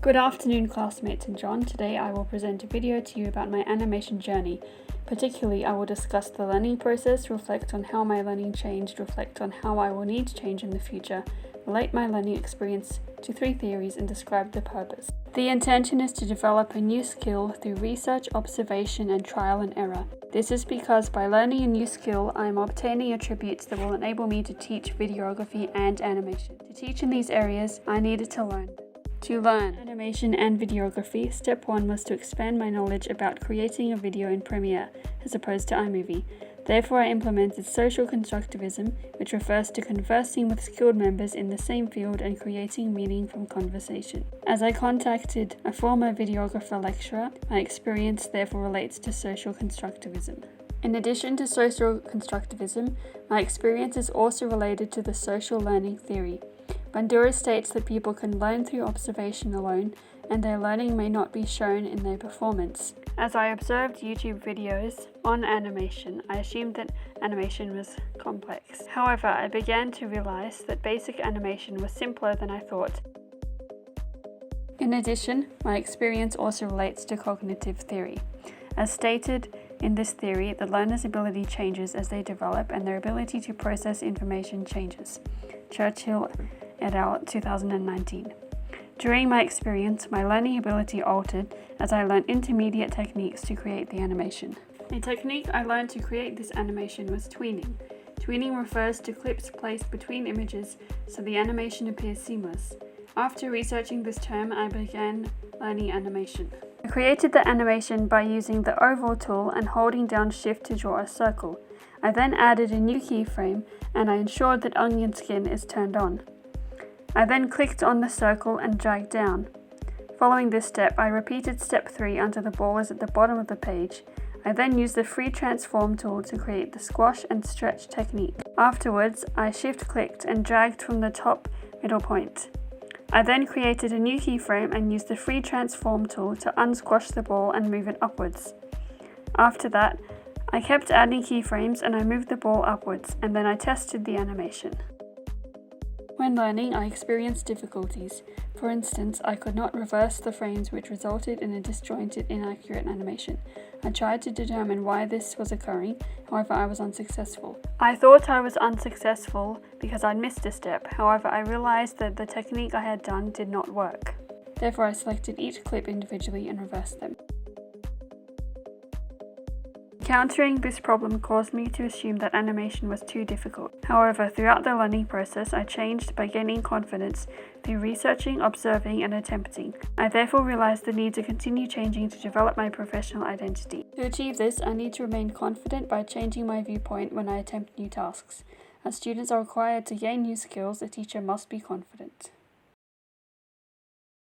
Good afternoon, classmates and John. Today I will present a video to you about my animation journey. Particularly, I will discuss the learning process, reflect on how my learning changed, reflect on how I will need to change in the future, relate my learning experience to 3 theories, and describe the purpose. The intention is to develop a new skill through research, observation, and trial and error. This is because by learning a new skill, I am obtaining attributes that will enable me to teach videography and animation. To teach in these areas, I needed to learn. To learn animation and videography, step 1 was to expand my knowledge about creating a video in Premiere, as opposed to iMovie. Therefore, I implemented social constructivism, which refers to conversing with skilled members in the same field and creating meaning from conversation. As I contacted a former videographer lecturer, my experience therefore relates to social constructivism. In addition to social constructivism, my experience is also related to the social learning theory. Bandura states that people can learn through observation alone, and their learning may not be shown in their performance. As I observed YouTube videos on animation, I assumed that animation was complex. However, I began to realize that basic animation was simpler than I thought. In addition, my experience also relates to cognitive theory. As stated in this theory, the learner's ability changes as they develop and their ability to process information changes. Churchill et al. 2019. During my experience, my learning ability altered as I learned intermediate techniques to create the animation. A technique I learned to create this animation was tweening. Tweening refers to clips placed between images so the animation appears seamless. After researching this term, I began learning animation. I created the animation by using the oval tool and holding down Shift to draw a circle. I then added a new keyframe and I ensured that onion skin is turned on. I then clicked on the circle and dragged down. Following this step, I repeated step 3 until the ball is at the bottom of the page. I then used the free transform tool to create the squash and stretch technique. Afterwards, I shift-clicked and dragged from the top middle point. I then created a new keyframe and used the free transform tool to unsquash the ball and move it upwards. After that, I kept adding keyframes and I moved the ball upwards, and then I tested the animation. When learning, I experienced difficulties. For instance, I could not reverse the frames, which resulted in a disjointed, inaccurate animation. I tried to determine why this was occurring, however I was unsuccessful. I thought I was unsuccessful because I'd missed a step, however I realized that the technique I had done did not work. Therefore I selected each clip individually and reversed them. Encountering this problem caused me to assume that animation was too difficult. However, throughout the learning process, I changed by gaining confidence through researching, observing, and attempting. I therefore realized the need to continue changing to develop my professional identity. To achieve this, I need to remain confident by changing my viewpoint when I attempt new tasks. As students are required to gain new skills, a teacher must be confident.